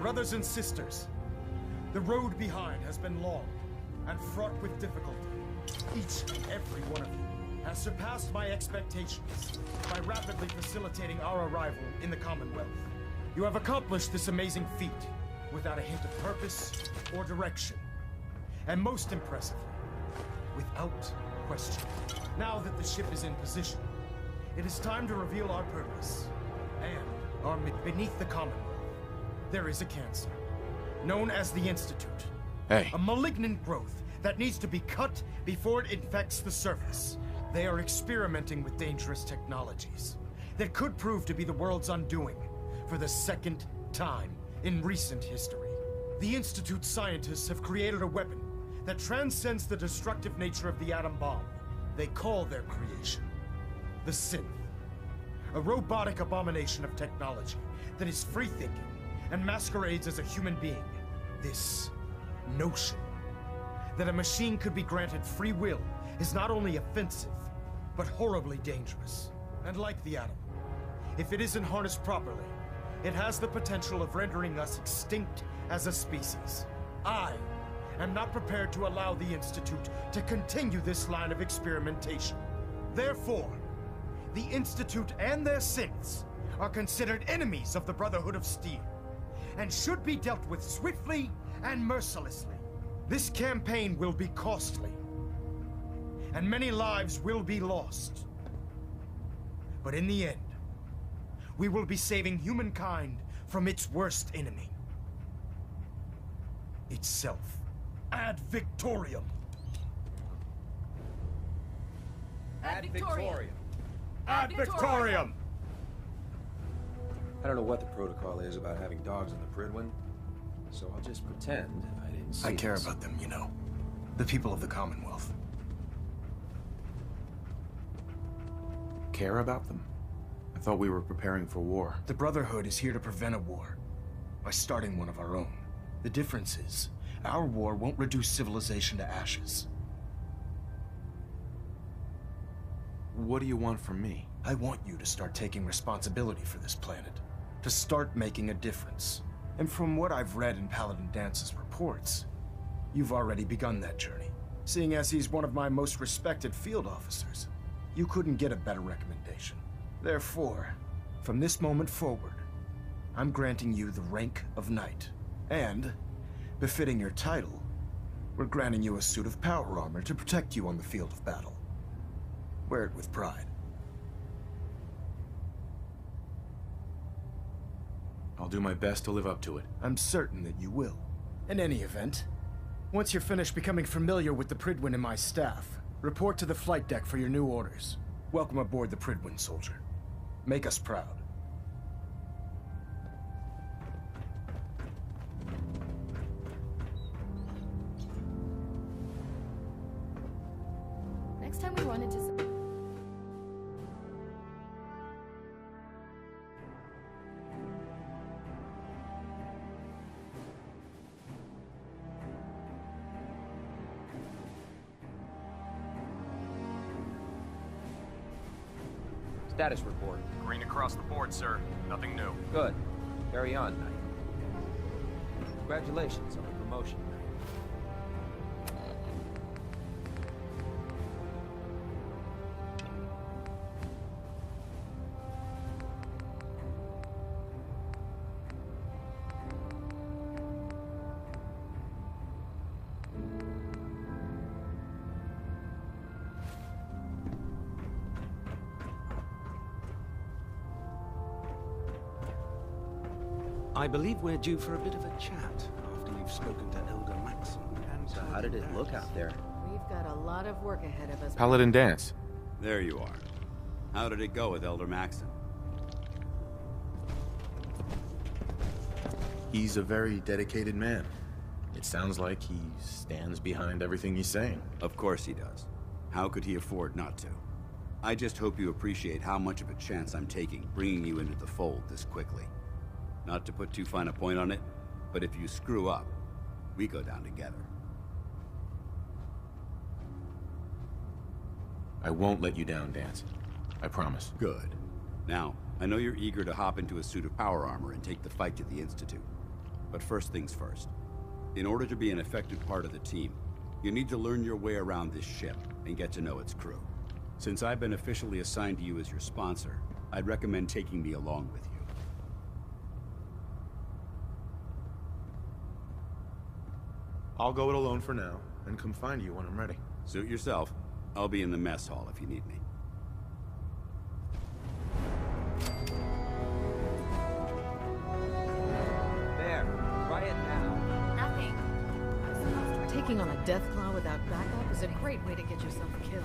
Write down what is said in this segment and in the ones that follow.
Brothers and sisters, the road behind has been long and fraught with difficulty. Each and every one of you has surpassed my expectations by rapidly facilitating our arrival in the Commonwealth. You have accomplished this amazing feat without a hint of purpose or direction. And most impressively, without question. Now that the ship is in position, it is time to reveal our purpose. And beneath the Commonwealth, there is a cancer, known as the Institute. Hey. A malignant growth that needs to be cut before it infects the surface. They are experimenting with dangerous technologies that could prove to be the world's undoing for the second time in recent history. The Institute's scientists have created a weapon that transcends the destructive nature of the atom bomb. They call their creation the Synth, a robotic abomination of technology that is free-thinking and masquerades as a human being. This notion that a machine could be granted free will is not only offensive, but horribly dangerous. And like the atom, if it isn't harnessed properly, it has the potential of rendering us extinct as a species. I am not prepared to allow the Institute to continue this line of experimentation. Therefore, the Institute and their synths are considered enemies of the Brotherhood of Steel, and should be dealt with swiftly and mercilessly. This campaign will be costly, and many lives will be lost. But in the end, we will be saving humankind from its worst enemy. Itself. Ad Victorium. Ad Victorium. Ad Victorium! I don't know what the protocol is about having dogs in the Pridwin, so I'll just pretend I didn't see I care this. about them, you know. The people of the Commonwealth. Care about them? I thought we were preparing for war. The Brotherhood is here to prevent a war by starting one of our own. The difference is, our war won't reduce civilization to ashes. What do you want from me? I want you to start taking responsibility for this planet. To start making a difference. And from what I've read in Paladin Dance's reports, you've already begun that journey. Seeing as he's one of my most respected field officers, you couldn't get a better recommendation. Therefore, from this moment forward, I'm granting you the rank of Knight. And, befitting your title, we're granting you a suit of power armor to protect you on the field of battle. Wear it with pride. I'll do my best to live up to it. I'm certain that you will. In any event, once you're finished becoming familiar with the Pridwin and my staff, report to the flight deck for your new orders. Welcome aboard the Pridwin, soldier. Make us proud. Next time we run into some... Status report. Green across the board, sir. Nothing new. Good. Carry on, Knight. Congratulations on the promotion, Knight. I believe we're due for a bit of a chat after you've spoken to Elder Maxon and... So how did it look out there? We've got a lot of work ahead of us. Paladin Dance. There you are. How did it go with Elder Maxon? He's a very dedicated man. It sounds like he stands behind everything he's saying. Of course he does. How could he afford not to? I just hope you appreciate how much of a chance I'm taking bringing you into the fold this quickly. Not to put too fine a point on it, but if you screw up, we go down together. I won't let you down, Dance. I promise. Good. Now, I know you're eager to hop into a suit of power armor and take the fight to the Institute. But first things first. In order to be an effective part of the team, you need to learn your way around this ship and get to know its crew. Since I've been officially assigned to you as your sponsor, I'd recommend taking me along with you. I'll go it alone for now, and come find you when I'm ready. Suit yourself. I'll be in the mess hall if you need me. There. Try it now. Nothing. Taking on a deathclaw without backup is a great way to get yourself killed.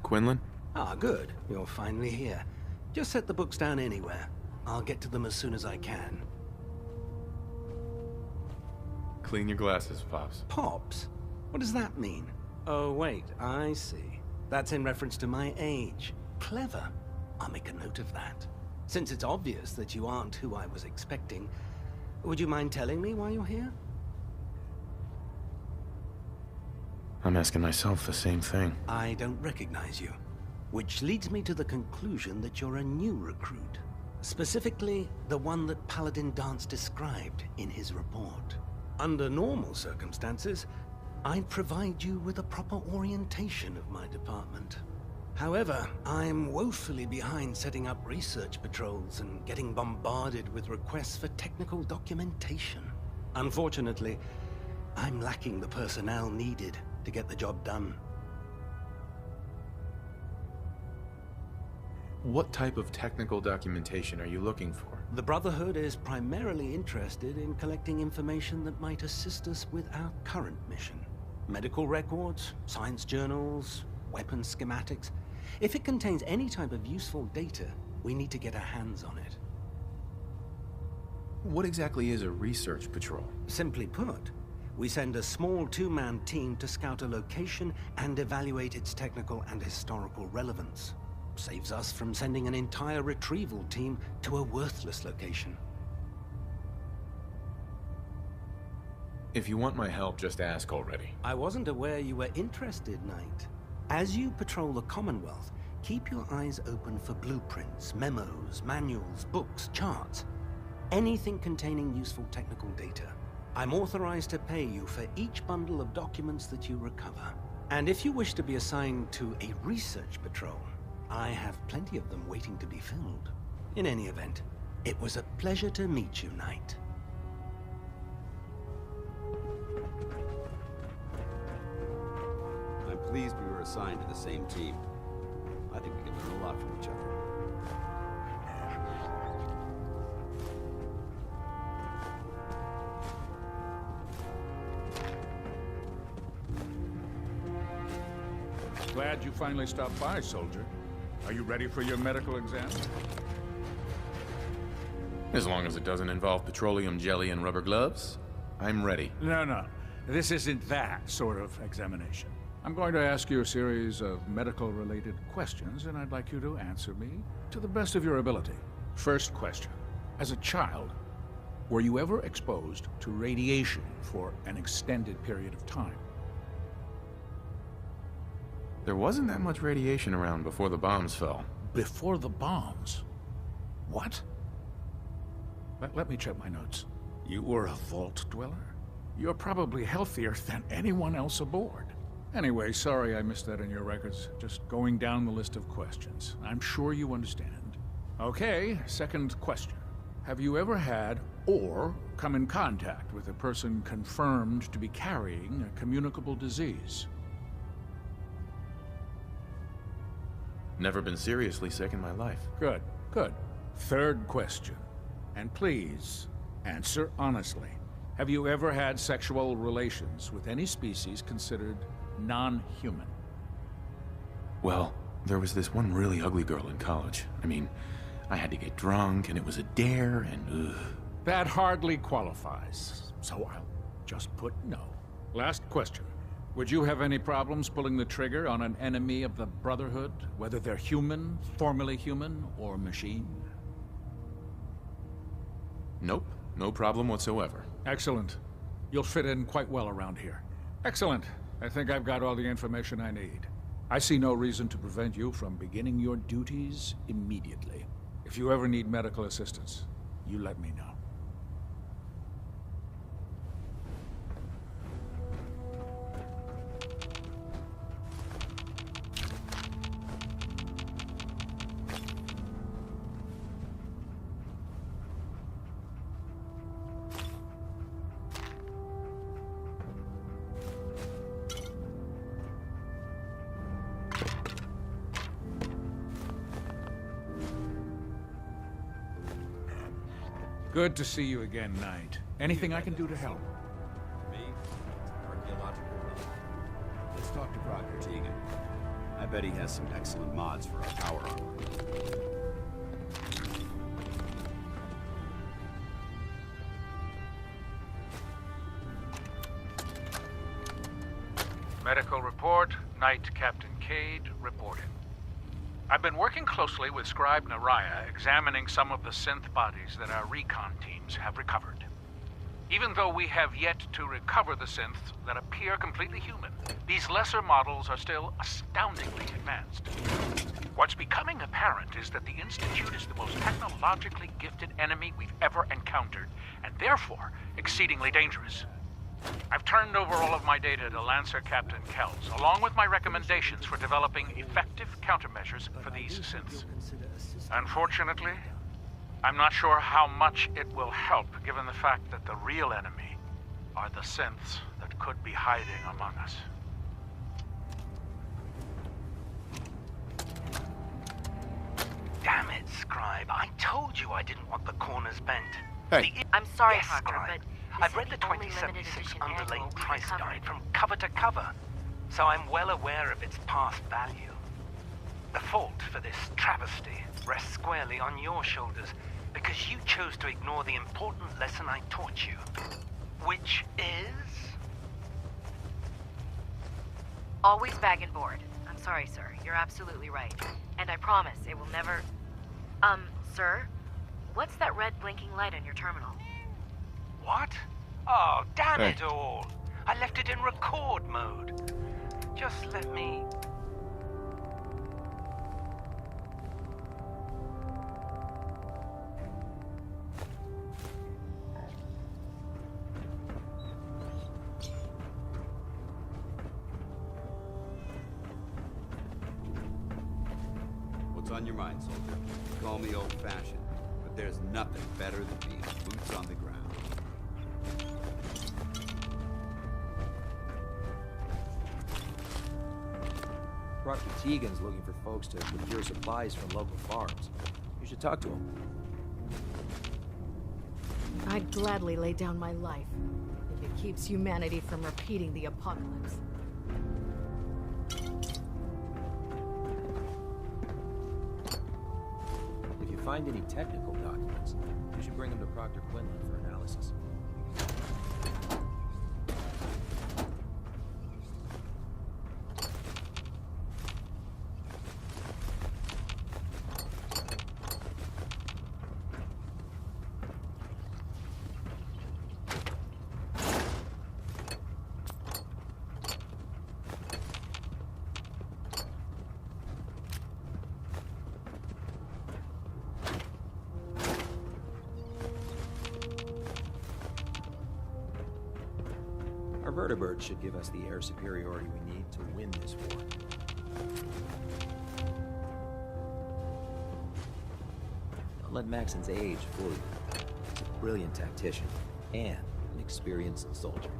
Quinlan? Ah, good. You're finally here. Just set the books down anywhere. I'll get to them as soon as I can. Clean your glasses, Pops. Pops? What does that mean? Oh, wait, I see. That's in reference to my age. Clever. I'll make a note of that. Since it's obvious that you aren't who I was expecting, would you mind telling me why you're here? I'm asking myself the same thing. I don't recognize you. Which leads me to the conclusion that you're a new recruit. Specifically, the one that Paladin Dance described in his report. Under normal circumstances, I'd provide you with a proper orientation of my department. However, I'm woefully behind setting up research patrols and getting bombarded with requests for technical documentation. Unfortunately, I'm lacking the personnel needed to get the job done. What type of technical documentation are you looking for? The Brotherhood is primarily interested in collecting information that might assist us with our current mission. Medical records, science journals, weapon schematics. If it contains any type of useful data, we need to get our hands on it. What exactly is a research patrol? Simply put, we send a small two-man team to scout a location and evaluate its technical and historical relevance. Saves us from sending an entire retrieval team to a worthless location. If you want my help, just ask already. I wasn't aware you were interested, Knight. As you patrol the Commonwealth, keep your eyes open for blueprints, memos, manuals, books, charts. Anything containing useful technical data. I'm authorized to pay you for each bundle of documents that you recover. And if you wish to be assigned to a research patrol, I have plenty of them waiting to be filled. In any event, it was a pleasure to meet you, Knight. I'm pleased we were assigned to the same team. I think we can learn a lot from each other. Glad you finally stopped by, soldier. Are you ready for your medical exam? As long as it doesn't involve petroleum jelly and rubber gloves, I'm ready. No. This isn't that sort of examination. I'm going to ask you a series of medical-related questions, and I'd like you to answer me to the best of your ability. First question. As a child, were you ever exposed to radiation for an extended period of time? There wasn't that much radiation around before the bombs fell. Before the bombs? What? Let me check my notes. You were a vault dweller? You're probably healthier than anyone else aboard. Anyway, sorry I missed that in your records. Just going down the list of questions. I'm sure you understand. Okay, second question. Have you ever had or come in contact with a person confirmed to be carrying a communicable disease? Never been seriously sick in my life. Good. Third question. And please, answer honestly. Have you ever had sexual relations with any species considered non-human? Well, there was this one really ugly girl in college. I mean, I had to get drunk, and it was a dare, and ugh. That hardly qualifies, so I'll just put no. Last question. Would you have any problems pulling the trigger on an enemy of the Brotherhood, whether they're human, formerly human, or machine? Nope, no problem whatsoever. Excellent. You'll fit in quite well around here. Excellent. I think I've got all the information I need. I see no reason to prevent you from beginning your duties immediately. If you ever need medical assistance, you let me know. Good to see you again, Knight. Anything I can do to help? Me? Archaeological relic. Let's talk to Proctor Teagan. I bet he has some excellent mods for our power armor. Medical report, Knight Captain Cade reporting. I've been working closely with Scribe Naraya, examining some of the synth bodies that our recon teams have recovered. Even though we have yet to recover the synths that appear completely human, these lesser models are still astoundingly advanced. What's becoming apparent is that the Institute is the most technologically gifted enemy we've ever encountered, and therefore exceedingly dangerous. I've turned over all of my data to Lancer Captain Kells, along with my recommendations for developing effective countermeasures for these synths. Unfortunately, I'm not sure how much it will help, given the fact that the real enemy are the synths that could be hiding among us. Damn it, Scribe. I told you I didn't want the corners bent. Hey. I'm sorry, Yes, Parker, Scribe. but I've read the 2076 underlay price guide from cover to cover, so I'm well aware of its past value. The fault for this travesty rests squarely on your shoulders, because you chose to ignore the important lesson I taught you. Which is? Always bag and board. I'm sorry, sir. You're absolutely right. And I promise it will never... Sir? What's that red blinking light on your terminal? What? Oh, damn Hey. it all! I left it in record mode. Just let me... What's on your mind, soldier? Call me old-fashioned, but there's nothing better than being boots on the ground. Proctor Teagan's looking for folks to procure supplies from local farms. You should talk to him. I'd gladly lay down my life if it keeps humanity from repeating the apocalypse. If you find any technical documents, you should bring them to Proctor Quinlan for analysis. Our vertibird should give us the air superiority we need to win this war. Don't let Maxon's age fool you. He's a brilliant tactician and an experienced soldier.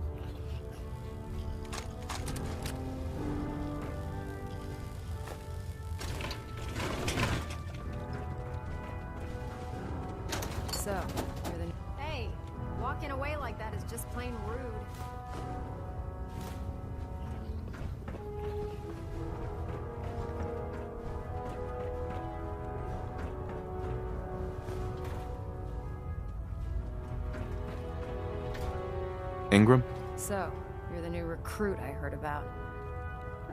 So, you're the... Hey, walking away like that is just plain rude. Ingram? So, you're the new recruit I heard about.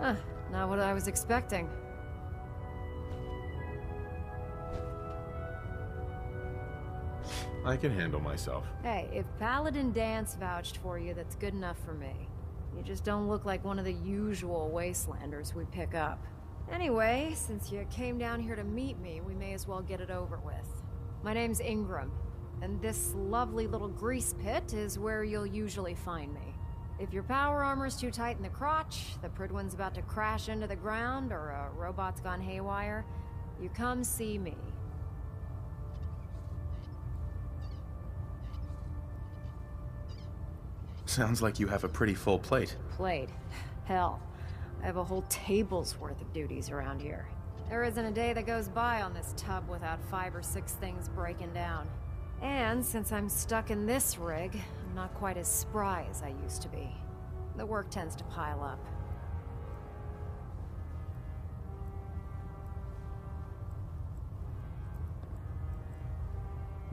Huh, not what I was expecting. I can handle myself. Hey, if Paladin Dance vouched for you, that's good enough for me. You just don't look like one of the usual wastelanders we pick up. Anyway, since you came down here to meet me, we may as well get it over with. My name's Ingram, and this lovely little grease pit is where you'll usually find me. If your power armor's too tight in the crotch, the Pridwin's about to crash into the ground, or a robot's gone haywire, you come see me. Sounds like you have a pretty full plate. Plate? Hell, I have a whole table's worth of duties around here. There isn't a day that goes by on this tub without 5 or 6 things breaking down. And since I'm stuck in this rig, I'm not quite as spry as I used to be. The work tends to pile up.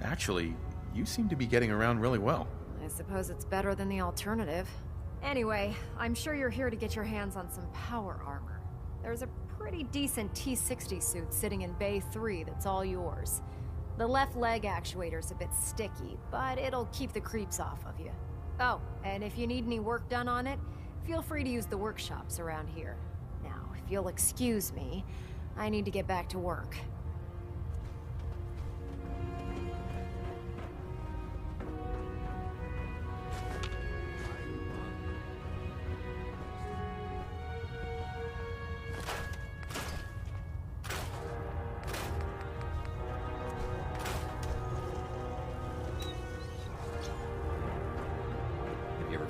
Actually, you seem to be getting around really well. I suppose it's better than the alternative. Anyway, I'm sure you're here to get your hands on some power armor. There's a pretty decent T-60 suit sitting in Bay 3 that's all yours. The left leg actuator's a bit sticky, but it'll keep the creeps off of you. Oh, and if you need any work done on it, feel free to use the workshops around here. Now, if you'll excuse me, I need to get back to work.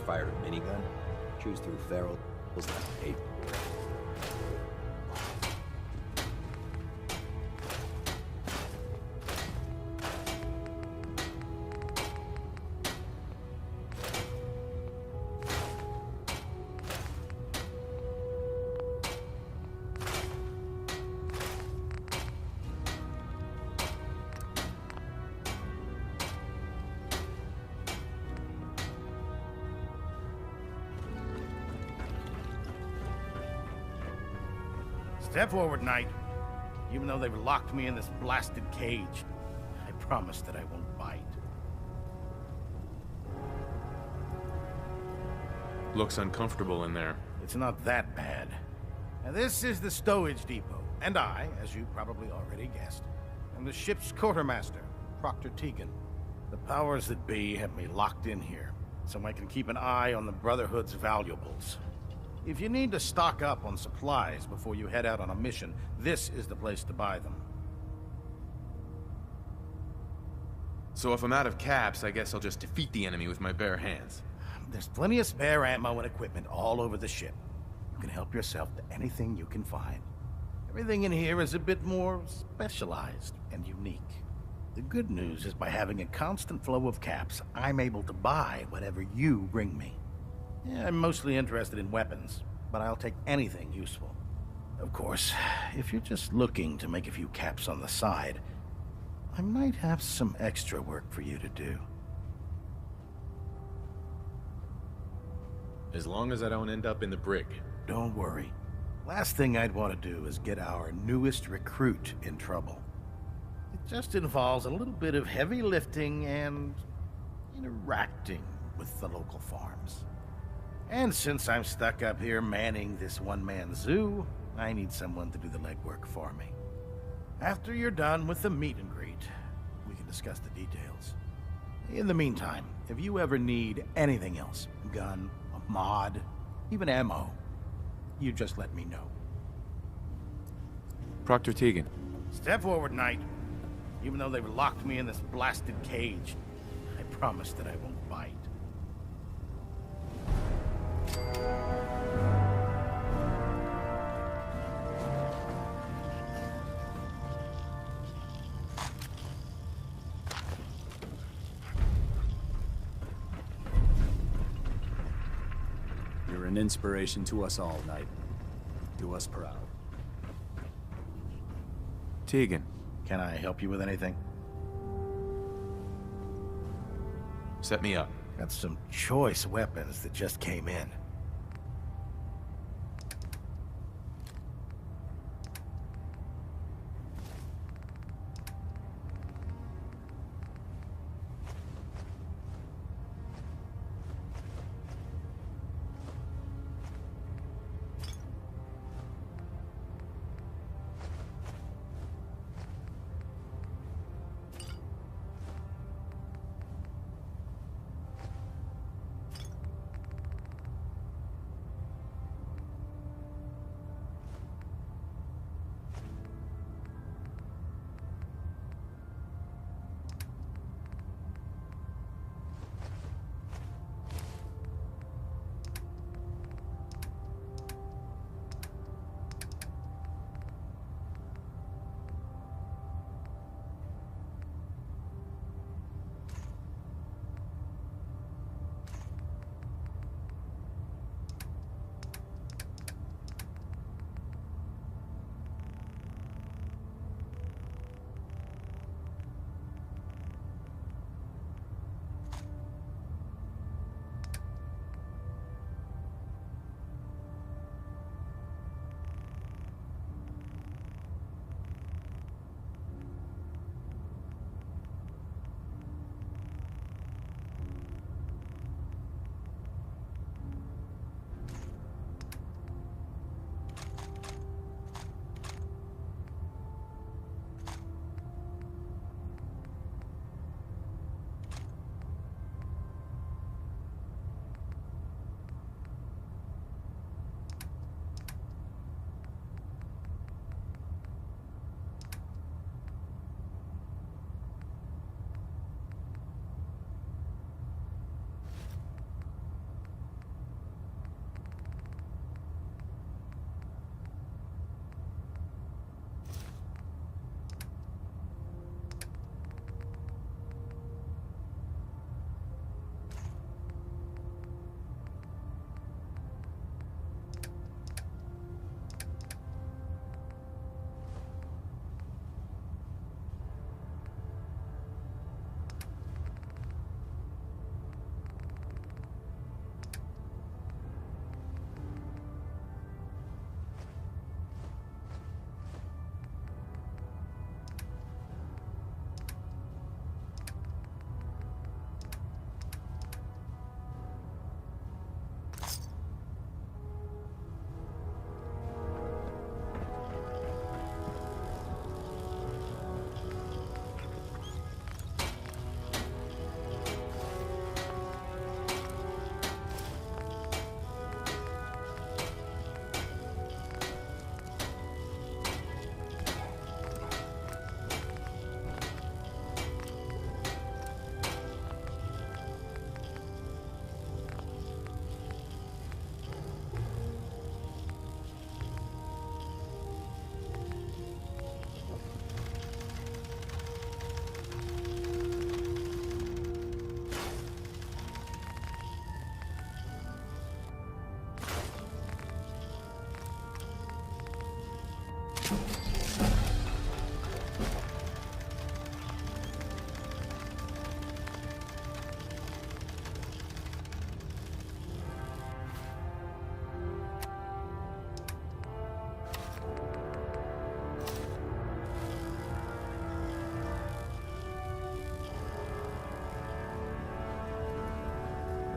Fired a minigun? Choose through ferals like 8. Step forward, Knight. Even though they've locked me in this blasted cage, I promise that I won't bite. Looks uncomfortable in there. It's not that bad. Now, this is the stowage depot, and I, as you probably already guessed, am the ship's quartermaster, Proctor Tegan. The powers that be have me locked in here, so I can keep an eye on the Brotherhood's valuables. If you need to stock up on supplies before you head out on a mission, this is the place to buy them. So if I'm out of caps, I guess I'll just defeat the enemy with my bare hands. There's plenty of spare ammo and equipment all over the ship. You can help yourself to anything you can find. Everything in here is a bit more specialized and unique. The good news is by having a constant flow of caps, I'm able to buy whatever you bring me. Yeah, I'm mostly interested in weapons, but I'll take anything useful. Of course, if you're just looking to make a few caps on the side, I might have some extra work for you to do. As long as I don't end up in the brig. Don't worry. Last thing I'd want to do is get our newest recruit in trouble. It just involves a little bit of heavy lifting and interacting with the local farms. And since I'm stuck up here manning this one-man zoo, I need someone to do the legwork for me. After you're done with the meet and greet, we can discuss the details. In the meantime, if you ever need anything else, gun, a mod, even ammo, you just let me know. Proctor Tegan. Step forward, Knight. Even though they've locked me in this blasted cage, I promise that I won't bite. You're an inspiration to us all, Knight. Do us proud. Tegan. Can I help you with anything? Set me up. Got some choice weapons that just came in.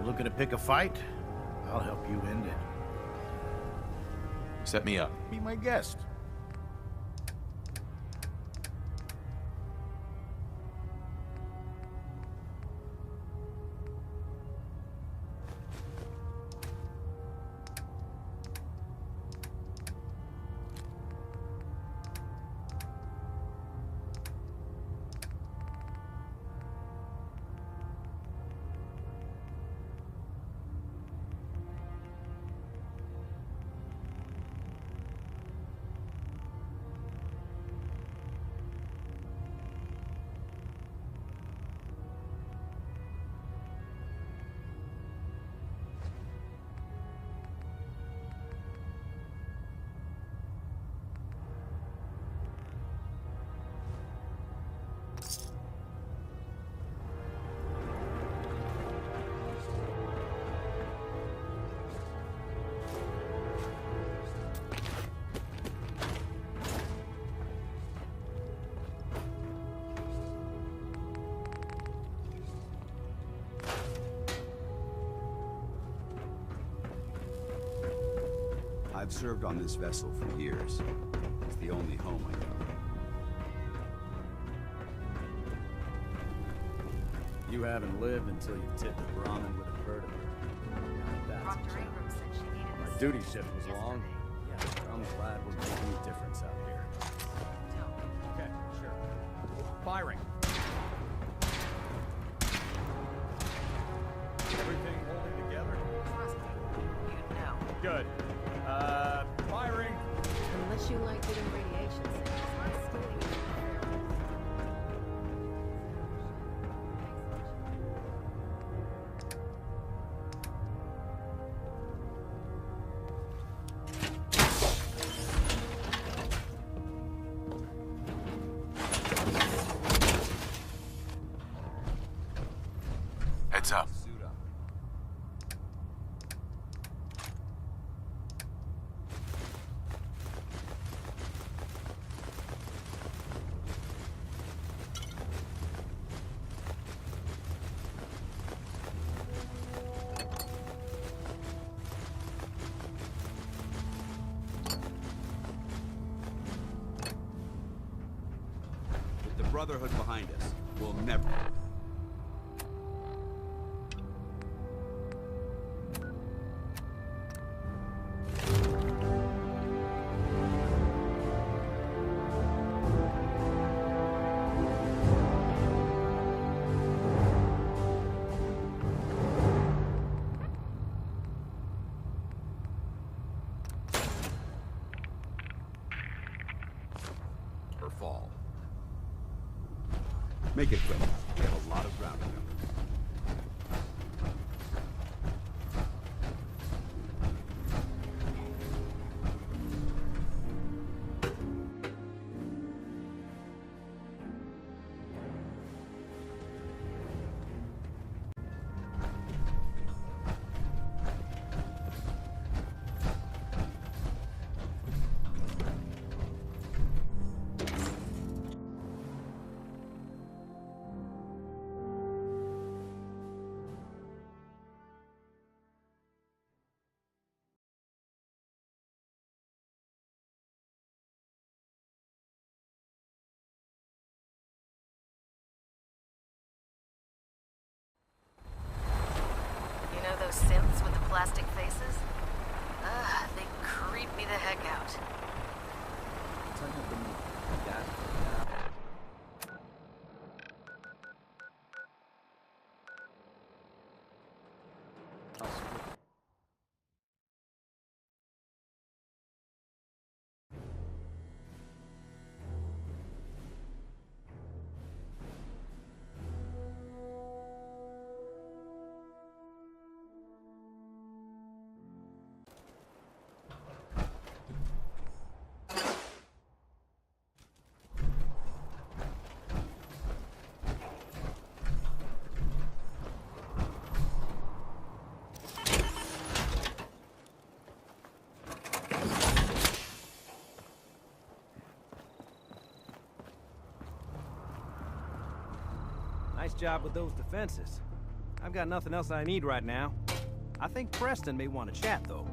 looking to pick a fight? I'll help you end it. Set me up. Be my guest. I've served on this vessel for years. It's the only home I know. You haven't lived until you tipped a Brahmin with a vertebrae. That's Abrams said she needed my this duty shift was yesterday. long. Yeah, but I'm glad we're making a difference out here. Okay, sure. Firing. Everything holding together? Trust me, you'd know. Good. Firing. Unless you like getting radiation sick, it's not stealing interference. Heads up. Suit up. With the Brotherhood behind us, we'll never... or fall. Make it quick. We have a lot of ground to cover. You know those synths with the plastic faces? Ugh, they creep me the heck out. Turn up the mood. Got it. Nice job with those defenses. I've got nothing else I need right now. I think Preston may want to chat, though.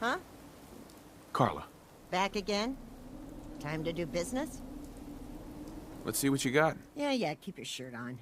Huh? Carla. Back again? Time to do business? Let's see what you got. Yeah, keep your shirt on.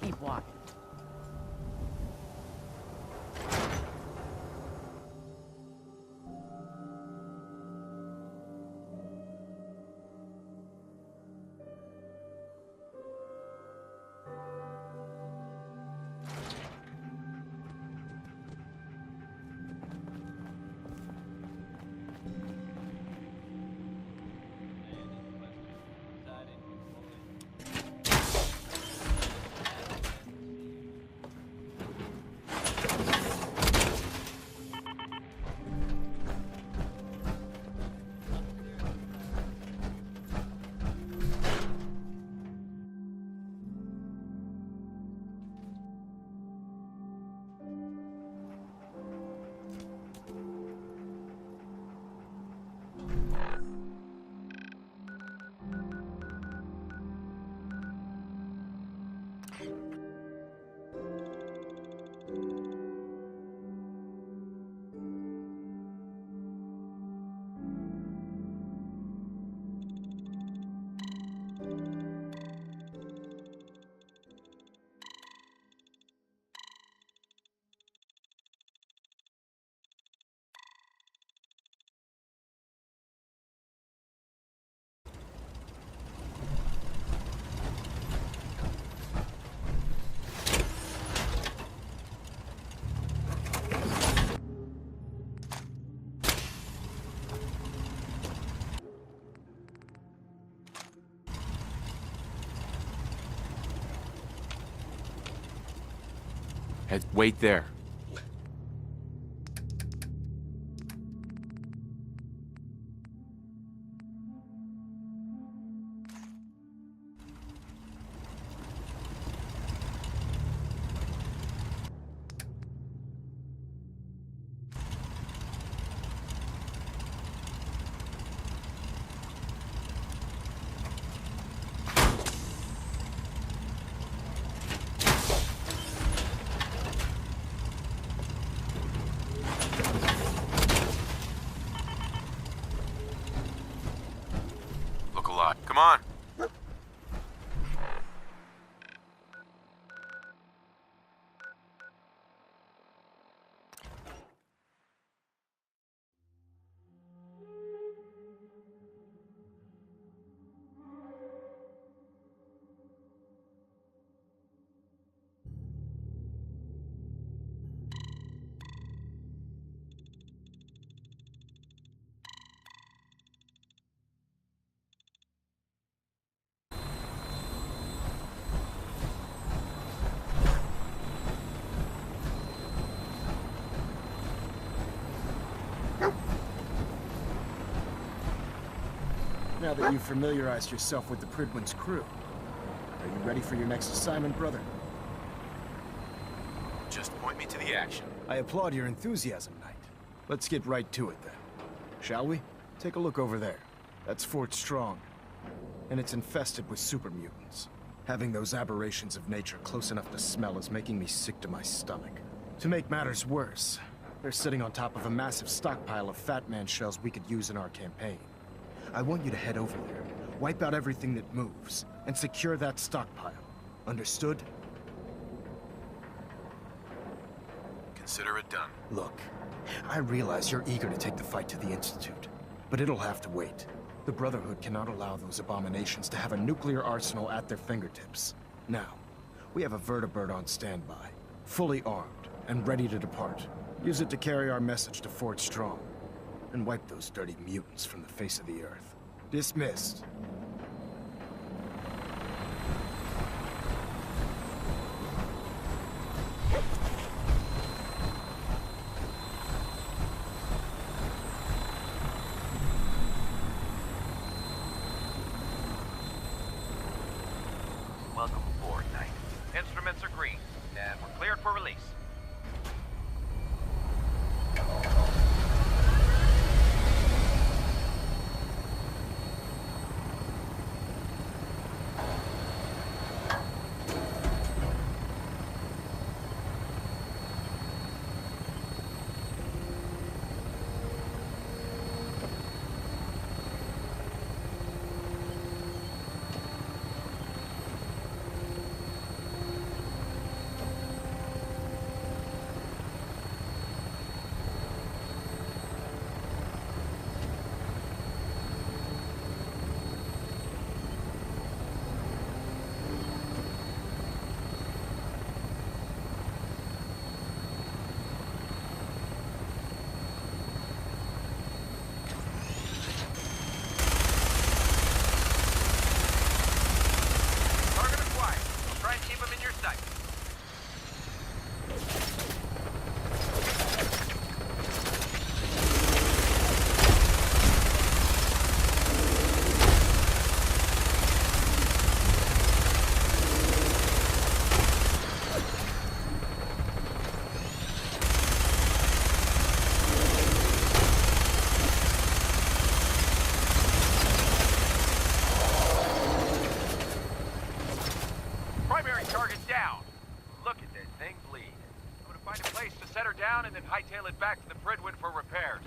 Keep walking. Wait there. Come on. now that you've familiarized yourself with the Prydwen's crew. Are you ready for your next assignment, brother? Just point me to the action. I applaud your enthusiasm, Knight. Let's get right to it, then. Shall we? Take a look over there. That's Fort Strong. And it's infested with super mutants. Having those aberrations of nature close enough to smell is making me sick to my stomach. To make matters worse, they're sitting on top of a massive stockpile of Fat Man shells we could use in our campaign. I want you to head over there, wipe out everything that moves, and secure that stockpile. Understood? Consider it done. Look, I realize you're eager to take the fight to the Institute, but it'll have to wait. The Brotherhood cannot allow those abominations to have a nuclear arsenal at their fingertips. Now, we have a vertibird on standby, fully armed and ready to depart. Use it to carry our message to Fort Strong, and wipe those dirty mutants from the face of the Earth. Dismissed. Welcome aboard, Knight. Instruments are green, and we're cleared for release. And then hightail it back to the Prydwen for repairs.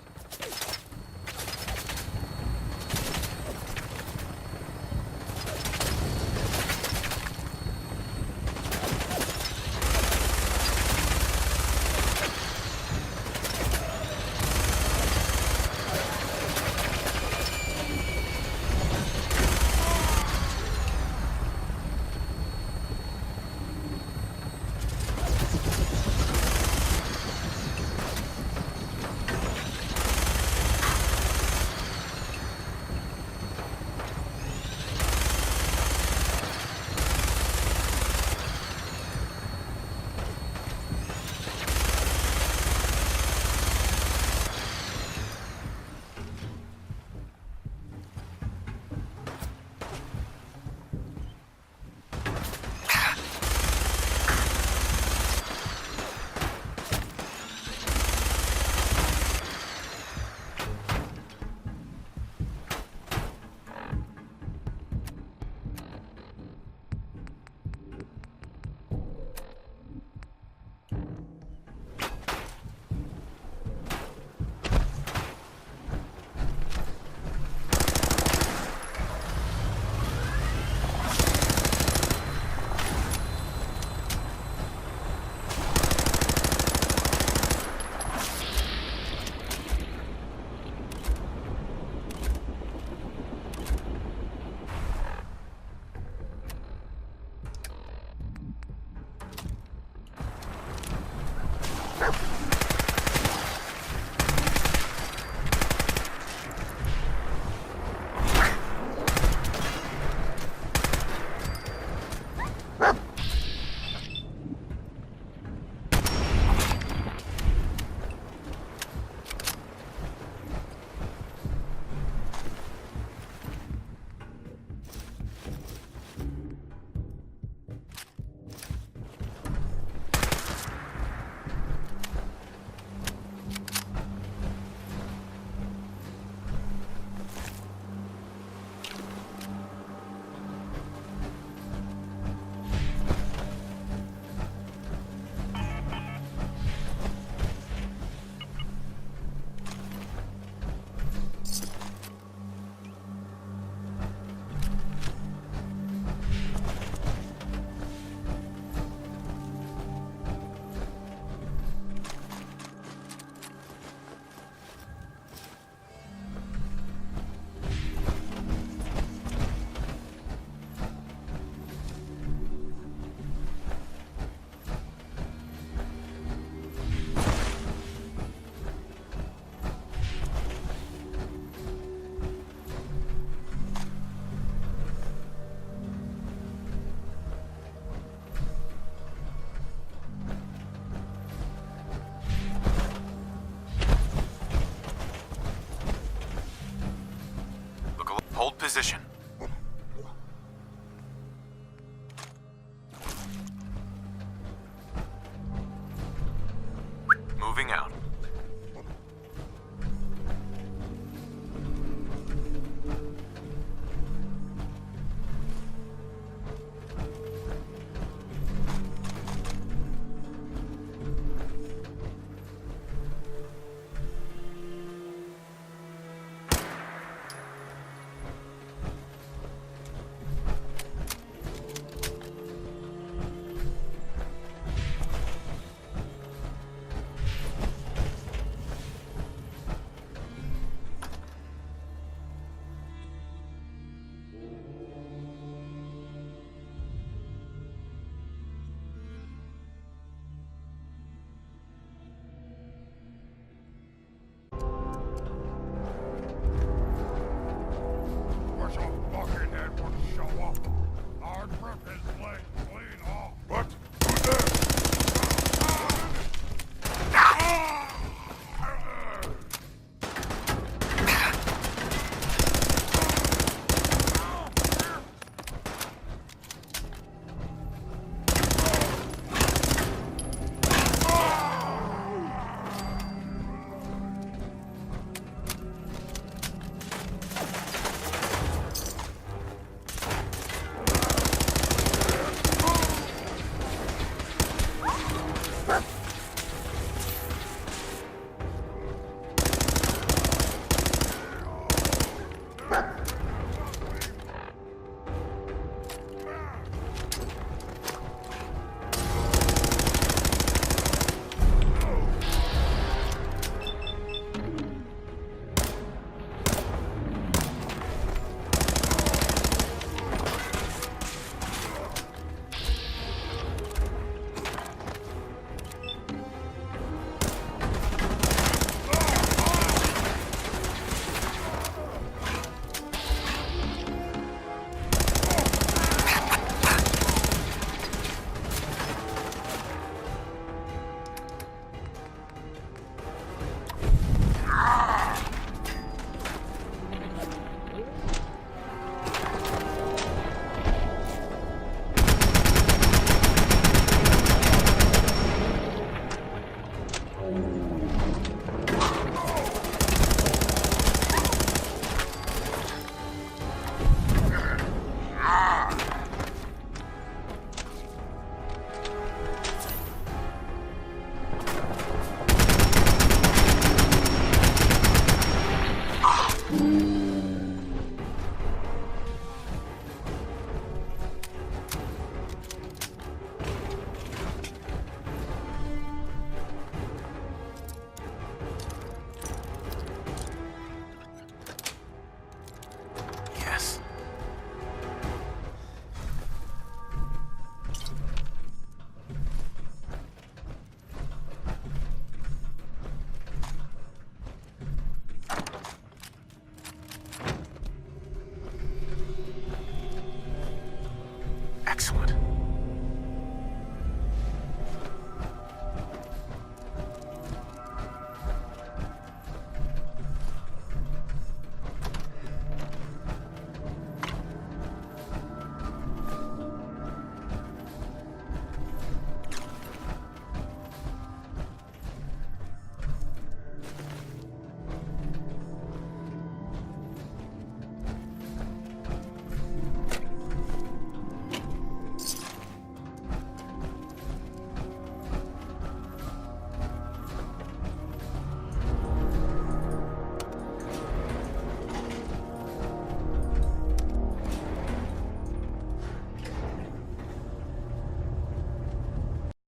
position. Moving out. Wish a buckethead would show up. Hard ripping.